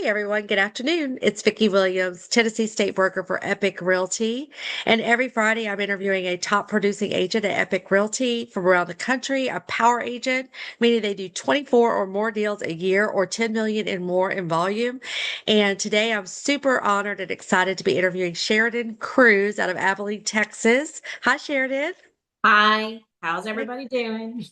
Hey everyone, good afternoon. It's Vicki Williams, Tennessee State Broker for Epic Realty. And every Friday I'm interviewing a top producing agent at Epic Realty from around the country, a power agent, meaning they do 24 or more deals a year or 10 million and more in volume. And today I'm super honored and excited to be interviewing Sheridan Cruz out of Abilene, Texas. Hi, Sheridan. Hi, how's everybody doing?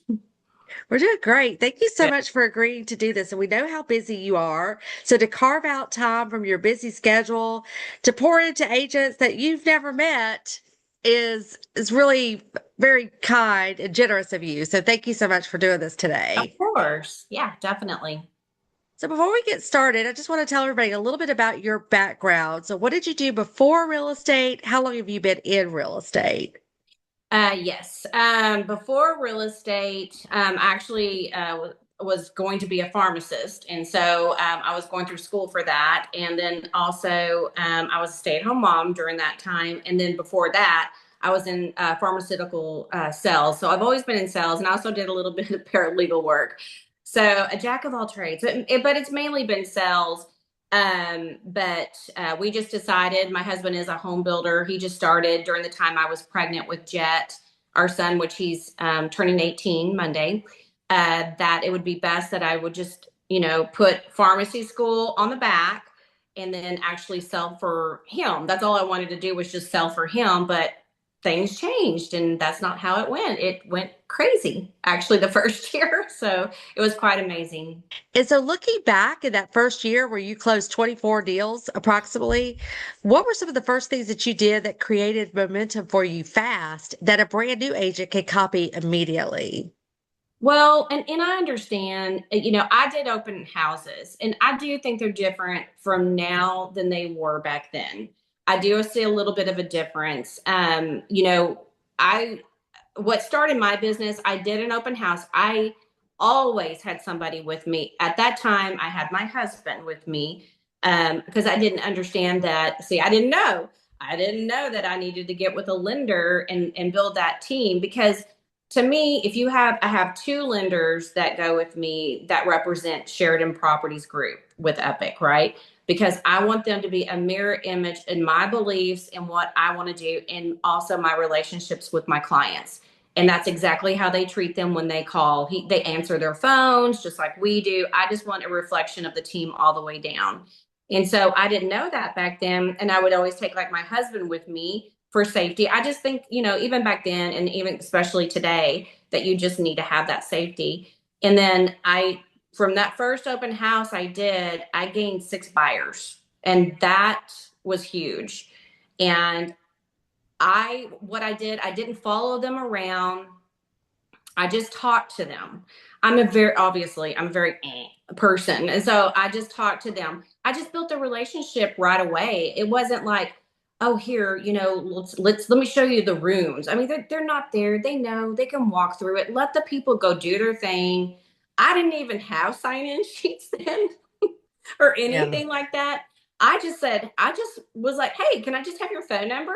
We're doing great. Thank you so Good. much for agreeing to do this. And we know how busy you are. So to carve out time from your busy schedule to pour into agents that you've never met is really very kind and generous of you. So thank you so much for doing this Of today. course. Yeah, definitely. So before we get started, I just want to tell everybody a little bit about your background. So what did you do before real estate? How long have you been in real estate? Yes. Before real estate, I actually was going to be a pharmacist. And so I was going through school for that. And then also, I was a stay-at-home mom during that time. And then before that, I was in pharmaceutical sales. So I've always been in sales, and I also did a little bit of paralegal work. So a jack of all trades, but it's mainly been sales. But we just decided, my husband is a home builder. He just started during the time I was pregnant with Jet, our son, which he's turning 18 Monday, that it would be best that I would just, put pharmacy school on the back and then actually sell for him. That's all I wanted to do, was just sell for him. But things changed, and that's not how it went. It went crazy actually the first year. So it was quite amazing. And so looking back in that first year where you closed 24 deals approximately, what were some of the first things that you did that created momentum for you fast that a brand new agent could copy immediately? Well, and I understand, I did open houses, and I do think they're different from now than they were back then. I do see a little bit of a difference. I what started my business, I did an open house. I always had somebody with me. At that time, I had my husband with me, because I didn't understand that. See, I didn't know. I didn't know that I needed to get with a lender and build that team, because to me, I have two lenders that go with me that represent Sheridan Properties Group with Epic, right? Because I want them to be a mirror image in my beliefs and what I want to do, and also my relationships with my clients. And that's exactly how they treat them when they call. They answer their phones just like we do. I just want a reflection of the team all the way down. And so I didn't know that back then. And I would always take like my husband with me for safety. I just think, even back then and even especially today, that you just need to have that safety. And then from that first open house I gained 6 buyers, and that was huge. And what I did, I didn't follow them around. I just talked to them. I'm a very person. And so I just talked to them. I just built a relationship right away. It wasn't like, oh, here, let me show you the rooms. I mean, they're not there. They know they can walk through it. Let the people go do their thing. I didn't even have sign in sheets then or Yeah. anything like that. I just was like, hey, can I just have your phone number?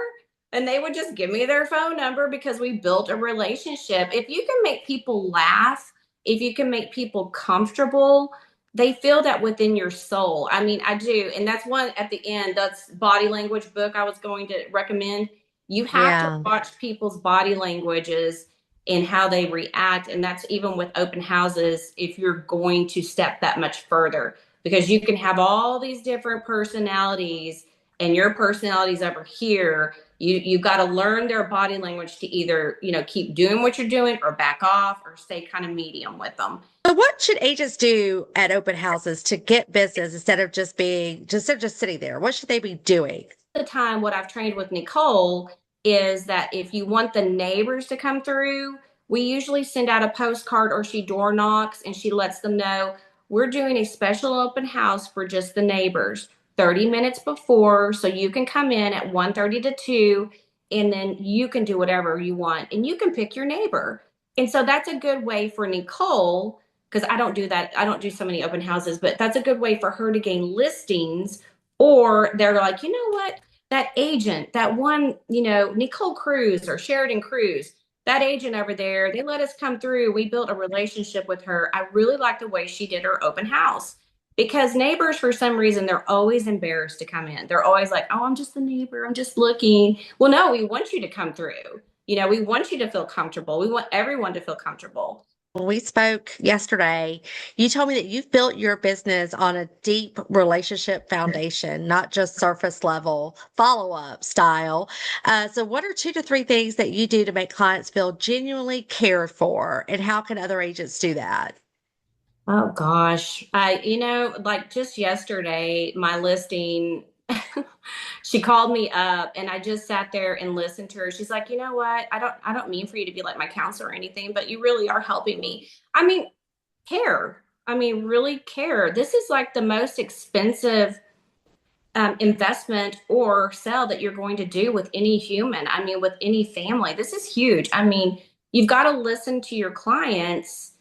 And they would just give me their phone number, because we built a relationship. If you can make people laugh, if you can make people comfortable, they feel that within your soul. I mean, I do. And that's one at the end, that's body language book I was going to recommend. You have to Yeah. watch people's body languages and how they react. And that's even with open houses, if you're going to step that much further, because you can have all these different personalities, and your personality's over here. You've got to learn their body language to either, keep doing what you're doing or back off or stay kind of medium with them. So what should agents do at open houses to get business instead of just sitting there? What should they be doing? The time, what I've trained with Nicole is that if you want the neighbors to come through, we usually send out a postcard, or she door knocks and she lets them know we're doing a special open house for just the neighbors 30 minutes before, so you can come in at 1:30 to 2, and then you can do whatever you want and you can pick your neighbor. And so that's a good way for Nicole, because I don't do that. I don't do so many open houses, but that's a good way for her to gain listings. Or they're like, you know what? That agent, that one, Nicole Cruz or Sheridan Cruz, that agent over there, they let us come through. We built a relationship with her. I really like the way she did her open house. because neighbors, for some reason, they're always embarrassed to come in. They're always like, oh, I'm just the neighbor. I'm just looking. Well, no, we want you to come through. We want you to feel comfortable. We want everyone to feel comfortable. When we spoke yesterday, you told me that you've built your business on a deep relationship foundation, not just surface level follow up style. So, what are 2 to 3 things that you do to make clients feel genuinely cared for? And how can other agents do that? Oh gosh. Like just yesterday, my listing, she called me up and I just sat there and listened to her. She's like, you know what? I don't mean for you to be like my counselor or anything, but you really are helping me. I mean, care. I mean, really care. This is like the most expensive investment or sell that you're going to do with any human. I mean, with any family. This is huge. I mean, you've got to listen to your clients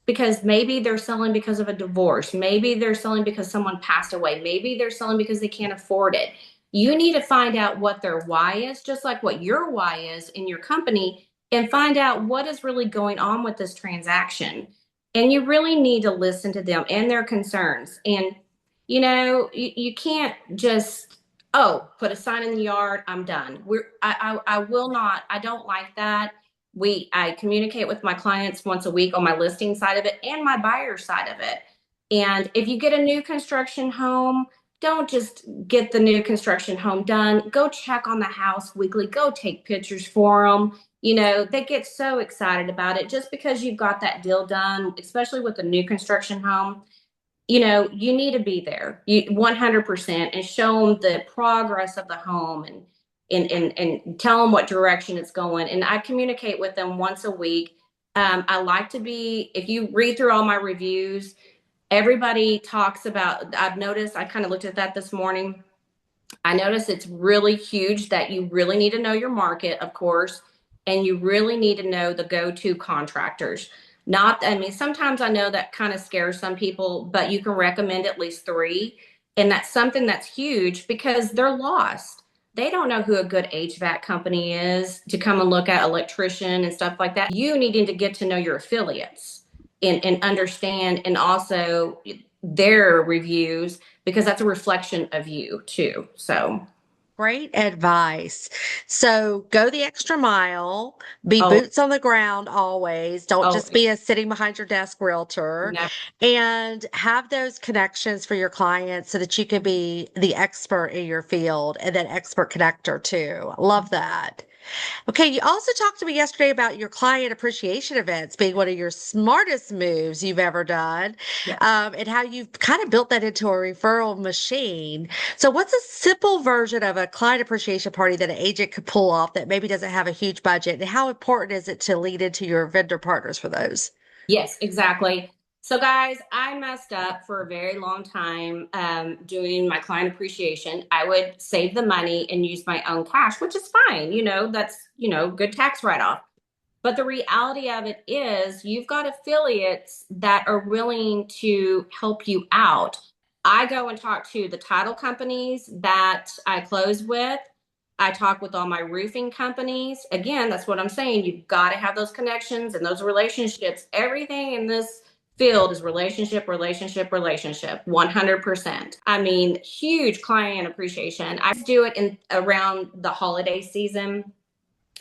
because maybe they're selling because of a divorce. Maybe they're selling because someone passed away. Maybe they're selling because they can't afford it. You need to find out what their why is, just like what your why is in your company, and find out what is really going on with this transaction. And you really need to listen to them and their concerns. And you can't just, oh, put a sign in the yard, I'm done. I will not, I don't like that. I communicate with my clients once a week on my listing side of it and my buyer side of it. And if you get a new construction home, don't just get the new construction home done. Go check on the house weekly. Go take pictures for them. They get so excited about it just because you've got that deal done, especially with a new construction home. You need to be there 100% and show them the progress of the home and tell them what direction it's going. And I communicate with them once a week. I like to be, if you read through all my reviews, everybody talks about, I've noticed, I kind of looked at that this morning. I notice it's really huge that you really need to know your market, of course, and you really need to know the go-to contractors. Not, I mean, sometimes I know that kind of scares some people, but you can recommend at least three. And that's something that's huge because they're lost. They don't know who a good HVAC company is to come and look at electrician and stuff like that. You needing to get to know your affiliates and understand, and also their reviews, because that's a reflection of you too. So, Great advice. So go the extra mile, be oh, boots on the ground always. Don't oh, just be a sitting behind your desk realtor, never. and have those connections for your clients so that you can be the expert in your field and that expert connector too. Love that. Okay, you also talked to me yesterday about your client appreciation events being one of your smartest moves you've ever done, Yeah. and how you've kind of built that into a referral machine. So, what's a simple version of a client appreciation party that an agent could pull off that maybe doesn't have a huge budget? And how important is it to lead into your vendor partners for those? Yes, exactly. So, guys, I messed up for a very long time doing my client appreciation. I would save the money and use my own cash, which is fine. That's, good tax write off. But the reality of it is, you've got affiliates that are willing to help you out. I go and talk to the title companies that I close with. I talk with all my roofing companies. Again, that's what I'm saying. You've got to have those connections and those relationships. Everything in this field is relationship, relationship, relationship, 100%. I mean, huge client appreciation. I do it in around the holiday season.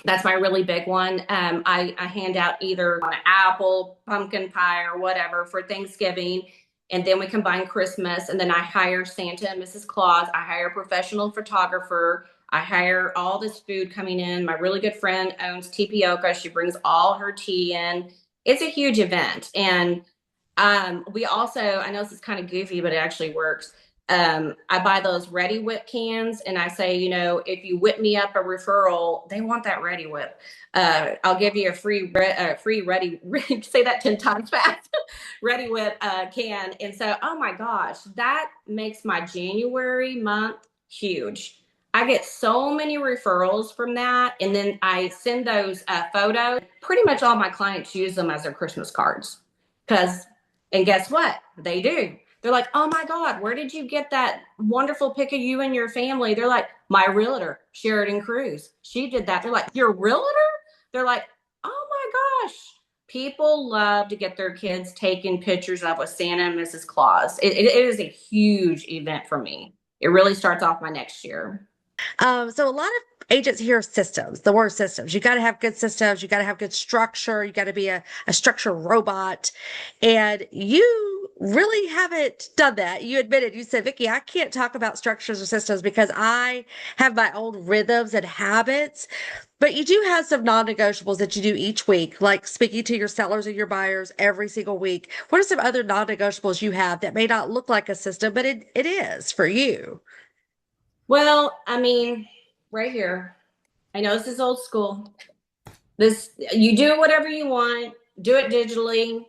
That's my really big one. I hand out either an apple, pumpkin pie, or whatever for Thanksgiving. And then we combine Christmas. And then I hire Santa and Mrs. Claus. I hire a professional photographer. I hire all this food coming in. My really good friend owns Tapioca. She brings all her tea in. It's a huge event. And we also, I know this is kind of goofy, but it actually works. I buy those Ready Whip cans, and I say, if you whip me up a referral, they want that Ready Whip. I'll give you a free Ready. Say that 10 times fast. Ready Whip can, and so, oh my gosh, that makes my January month huge. I get so many referrals from that, and then I send those photos. Pretty much all my clients use them as their Christmas cards, because, and guess what? They do. They're like, oh my God, where did you get that wonderful pic of you and your family? They're like, my realtor, Sheridan Cruz. She did that. They're like, your realtor? They're like, oh my gosh. People love to get their kids taken pictures of with Santa and Mrs. Claus. It is a huge event for me. It really starts off my next year. So a lot of agents hear systems, the word systems. You got to have good systems. You got to have good structure. You got to be a structure robot. And you really haven't done that. You admitted, you said, Vicky, I can't talk about structures or systems because I have my own rhythms and habits. But you do have some non-negotiables that you do each week, like speaking to your sellers and your buyers every single week. What are some other non-negotiables you have that may not look like a system, but it is for you? Well, I mean, right here, I know this is old school. This, you do whatever you want, do it digitally,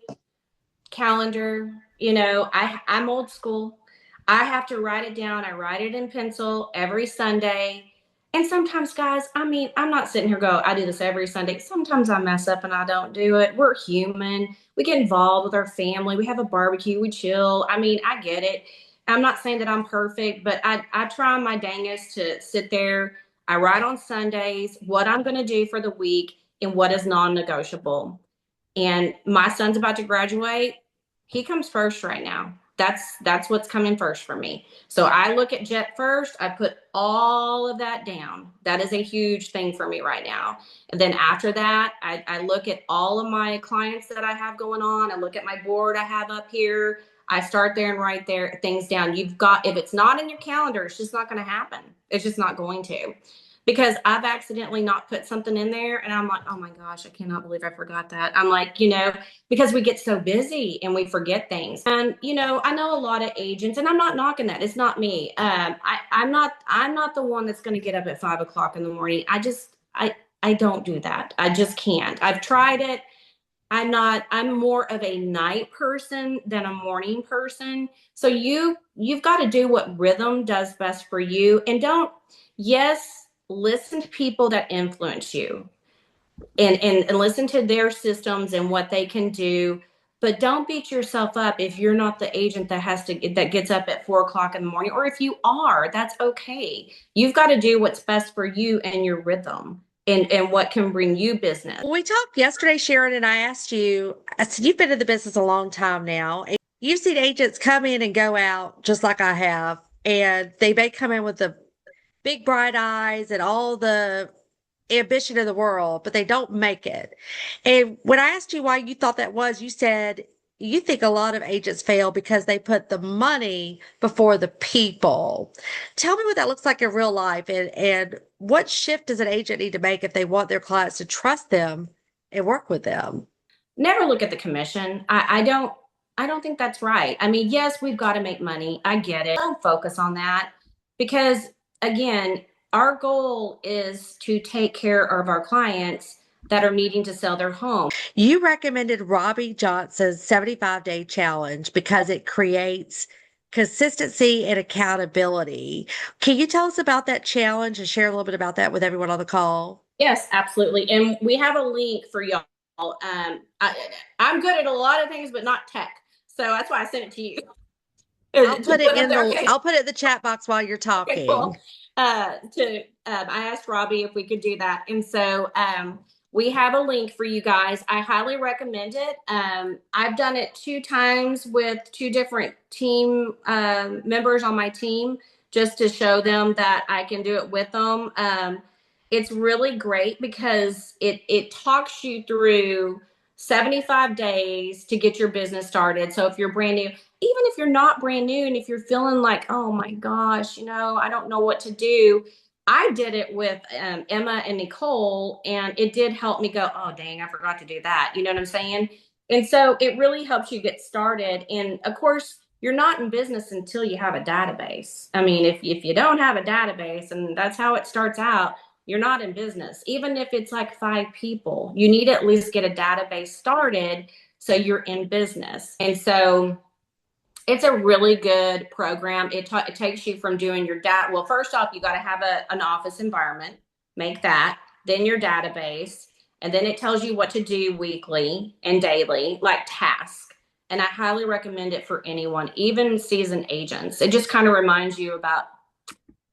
calendar. I'm old school. I have to write it down. I write it in pencil every Sunday. And sometimes, guys, I mean, I'm not sitting here go, I do this every Sunday. Sometimes I mess up and I don't do it. We're human. We get involved with our family. We have a barbecue. We chill. I mean, I get it. I'm not saying that I'm perfect, but I try my dangest to sit there. I write on Sundays what I'm going to do for the week and what is non-negotiable. And my son's about to graduate. He comes first right now. That's what's coming first for me. So I look at Jet first. I put all of that down. That is a huge thing for me right now. And then after that, I look at all of my clients that I have going on. I look at my board I have up here. I start there and write there things down. You've got, if it's not in your calendar, it's just not going to happen. It's just not going to, because I've accidentally not put something in there and I'm like, oh my gosh, I cannot believe I forgot that. I'm like, because we get so busy and we forget things. And I know a lot of agents, and I'm not knocking that. It's not me. I'm not the one that's going to get up at 5 o'clock in the morning. I don't do that. I just can't. I've tried it. I'm more of a night person than a morning person. So you've got to do what rhythm does best for you. And don't, yes, listen to people that influence you, and listen to their systems and what they can do. But don't beat yourself up if you're not the agent that gets up at 4 o'clock in the morning, or if you are, that's okay. You've got to do what's best for you and your rhythm, and what can bring you business. We talked yesterday, Sharon, and I asked you, I said, you've been in the business a long time now. And you've seen agents come in and go out just like I have. And they may come in with the big bright eyes and all the ambition in the world, but they don't make it. And when I asked you why you thought that was, you said you think a lot of agents fail because they put the money before the people. Tell me what that looks like in real life, and what shift does an agent need to make if they want their clients to trust them and work with them? Never look at the commission. I don't think that's right. I mean, yes, we've got to make money. I get it. Don't focus on that, because again, our goal is to take care of our clients that are needing to sell their home. You recommended Robbie Johnson's 75-day challenge because it creates consistency and accountability. Can you tell us about that challenge and share a little bit about that with everyone on the call? Yes, absolutely. And we have a link for y'all. I'm good at a lot of things, but not tech. So that's why I sent it to you. I'll To put it put up in there. the Okay. I'll put it in the chat box while you're Okay, cool. talking. I asked Robbie if we could do that, and so we have a link for you guys. I highly recommend it. I've done it 2 times with 2 different team members on my team, just to show them that I can do it with them. It's really great because it talks you through 75 days to get your business started. So if you're brand new, even if you're not brand new, and if you're feeling like, oh my gosh, I don't know what to do. I did it with Emma and Nicole, and it did help me go, oh, dang, I forgot to do that. You know what I'm saying? And so it really helps you get started. And of course, you're not in business until you have a database. I mean, if you don't have a database, and that's how it starts out, you're not in business. Even if it's like 5 people, you need to at least get a database started so you're in business. And so it's a really good program. It takes you from doing your well, first off, you got to have an office environment, make that, then your database, and then it tells you what to do weekly and daily, like tasks. And I highly recommend it for anyone, even seasoned agents. It just kind of reminds you about,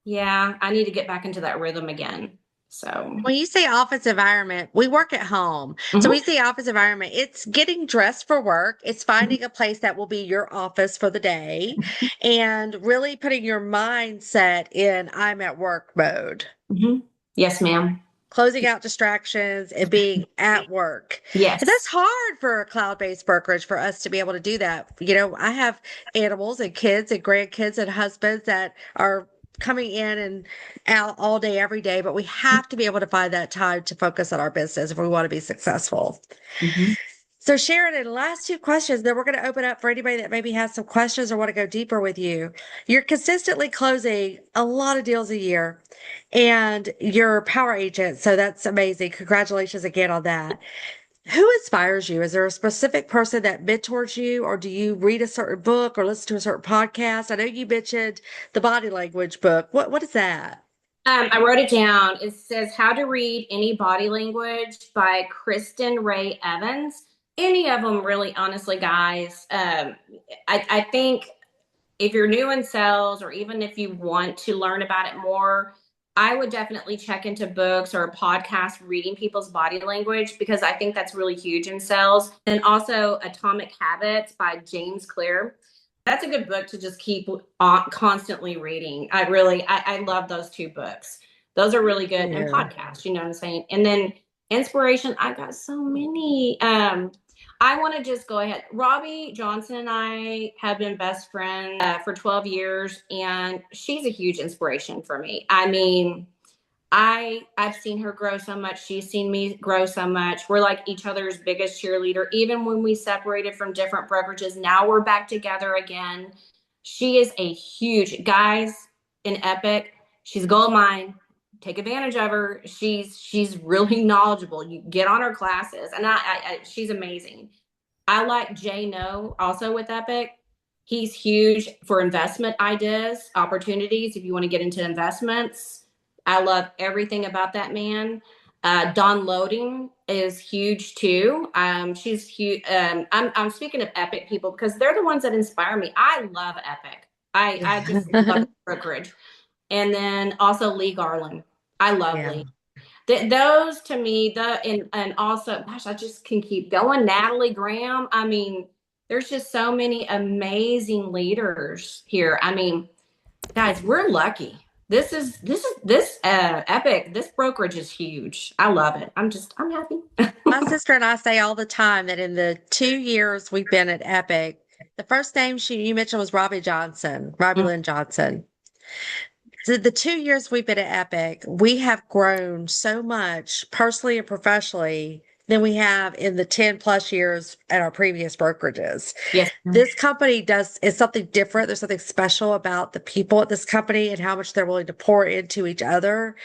yeah, I need to get back into that rhythm again. So, When you say office environment, we work at home. So when mhm, you say office environment, it's getting dressed for work. It's mhm, finding a place that will be your office for the day and really putting your mindset in I'm at work mode, mhm. Yes, ma'am. closing out distractions and being at work. And that's Yes. hard for a cloud-based brokerage for us to be able to do that. I have animals and kids and grandkids and husbands that are coming in and out all day, every day, but we have to be able to find that time to focus on our business if we want to be successful. Mhm. So, Sheridan, last two questions, then we're going to open up for anybody that maybe has some questions or want to go deeper with you. You're consistently closing a lot of deals a year and you're a power agent. So that's amazing. Congratulations again on that. Who inspires you? Is there a specific person that mentors you, or do you read a certain book or listen to a certain podcast? I know you mentioned the body language book. What is that? I wrote it down. It says How to Read Any Body Language by Kristen Ray Evans. Any of them, really, honestly, guys. I think if you're new in sales, or even if you want to learn about it more, I would definitely check into books or a podcast reading people's body language, because I think that's really huge in sales. And also Atomic Habits by James Clear. That's a good book to just keep on constantly reading. I love those two books. Those are really good. And Yeah. podcasts, you know what I'm saying? And then inspiration, I've got so many. I want to just go ahead. Robbie Johnson and I have been best friends for 12 years, and she's a huge inspiration for me. I mean, I've seen her grow so much. She's seen me grow so much. We're like each other's biggest cheerleader. Even when we separated from different brokerages, now we're back together again. She is a huge guys in Epic. She's a gold mine. Take advantage of her. She's really knowledgeable. You get on her classes, and she's amazing. I like Jay No also with Epic. He's huge for investment ideas, opportunities. If you want to get into investments, I love everything about that man. Don Loading is huge too. She's huge. I'm speaking of Epic people because they're the ones that inspire me. I love Epic. I just love the brokerage. And then also Lee Garland. I love Yeah. Lee. Those to me, and also, gosh, I just can keep going. Natalie Graham. I mean, there's just so many amazing leaders here. I mean, guys, we're lucky. This Epic. This brokerage is huge. I love it. I'm happy. My sister and I say all the time that in the 2 years we've been at Epic, the first name you mentioned was Robbie Lynn Johnson. The 2 years we've been at Epic, we have grown so much personally and professionally than we have in the 10 plus years at our previous brokerages. Yes. This company is something different. There's something special about the people at this company and how much they're willing to pour into each other.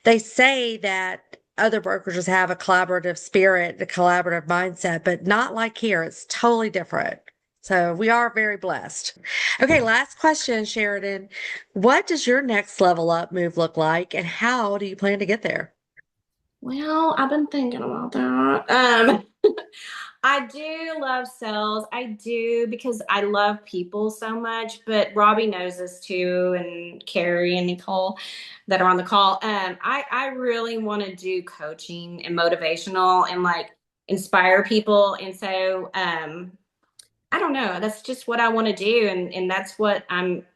They say that other brokerages have a collaborative spirit, a collaborative mindset, but not like here. It's totally different. So we are very blessed. Okay, last question, Sheridan. What does your next level up move look like, and how do you plan to get there? Well, I've been thinking about that. I do love sales. I do, because I love people so much. But Robbie knows this too, and Carrie and Nicole that are on the call. I really want to do coaching and motivational and like inspire people. And so I don't know. That's just what I want to do, and that's what I'm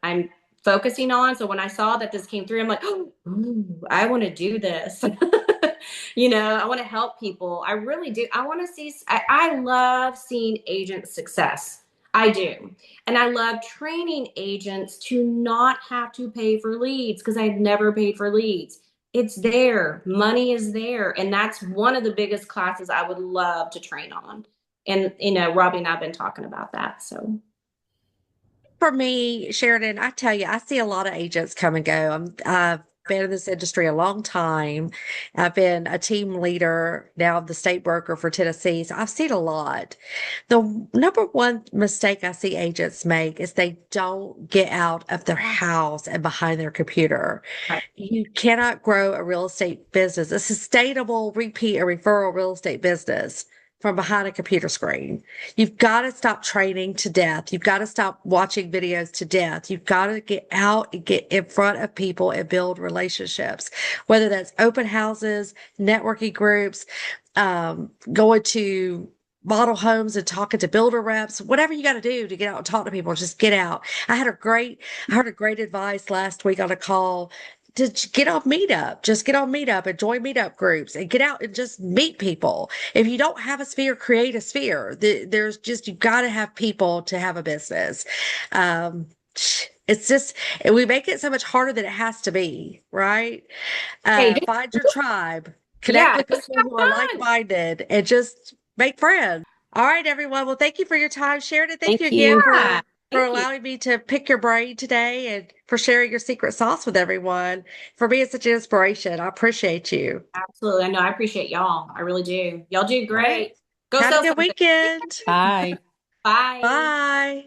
focusing on. So when I saw that this came through, I'm like, oh, ooh, I want to do this. I want to help people. I really do. I want to see. I love seeing agent success. I do, and I love training agents to not have to pay for leads, because I've never paid for leads. It's there. Money is there, and that's one of the biggest classes I would love to train on. And Robbie and I've been talking about that. So For me, Sheridan, I tell you, I see a lot of agents come and go. I've been in this industry a long time. I've been a team leader, now the state broker for Tennessee. So I've seen a lot. The number one mistake I see agents make is they don't get out of their house and behind their computer. right. You cannot grow a real estate business, a sustainable repeat or referral real estate business from behind a computer screen. You've got to stop training to death. You've got to stop watching videos to death. You've got to get out and get in front of people and build relationships, whether that's open houses, networking groups, going to model homes and talking to builder reps, whatever you got to do to get out and talk to people, just get out. I heard a great advice last week on a call to get on Meetup. Just get on Meetup and join Meetup groups and get out and just meet people. If you don't have a sphere, create a sphere. There's just, you've got to have people to have a business. Um, it's just, we make it so much harder than it has to be, right? Hey, Find your tribe, connect yeah, with just people have who are fun. like-minded, and just make friends. All right, everyone. Well, thank you for your time, Sheridan. Thank Thank you again you. Yeah, for thank you. allowing me to pick your brain today and for sharing your secret sauce with everyone. For being such an inspiration, I appreciate you. Absolutely. I know. I appreciate y'all. I really do. Y'all do All right. great. Go Have a sell good something. weekend. Bye. Bye. Bye.